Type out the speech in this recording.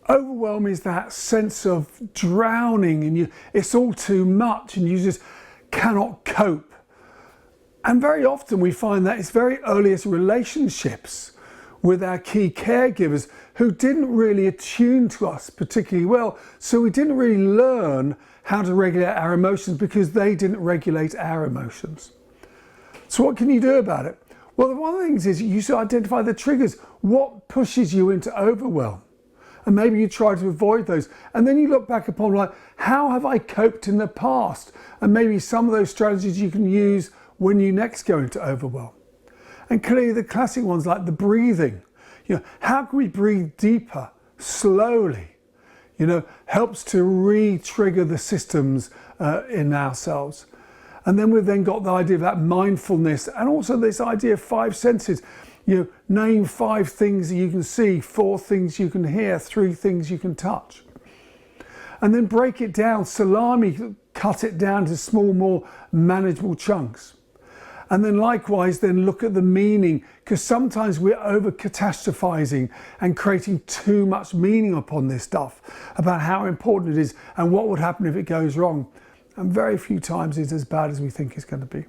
Overwhelm is that sense of drowning and it's all too much and you just cannot cope. And very often we find that it's very earliest relationships with our key caregivers who didn't really attune to us particularly well. So we didn't really learn how to regulate our emotions because they didn't regulate our emotions. So what can you do about it? Well, one of the things is you should identify the triggers. What pushes you into overwhelm? And maybe you try to avoid those. And then you look back upon, like, how have I coped in the past? And maybe some of those strategies you can use when you next go into overwhelm. And clearly the classic ones like the breathing. How can we breathe deeper, slowly? Helps to re-trigger the systems in ourselves. And then we've then got the idea of that mindfulness and also this idea of 5 senses. Name 5 things that you can see, 4 things you can hear, 3 things you can touch. And then break it down, salami, cut it down to small, more manageable chunks. And then likewise, then look at the meaning, because sometimes we're over catastrophizing and creating too much meaning upon this stuff about how important it is and what would happen if it goes wrong. And very few times it's as bad as we think it's going to be.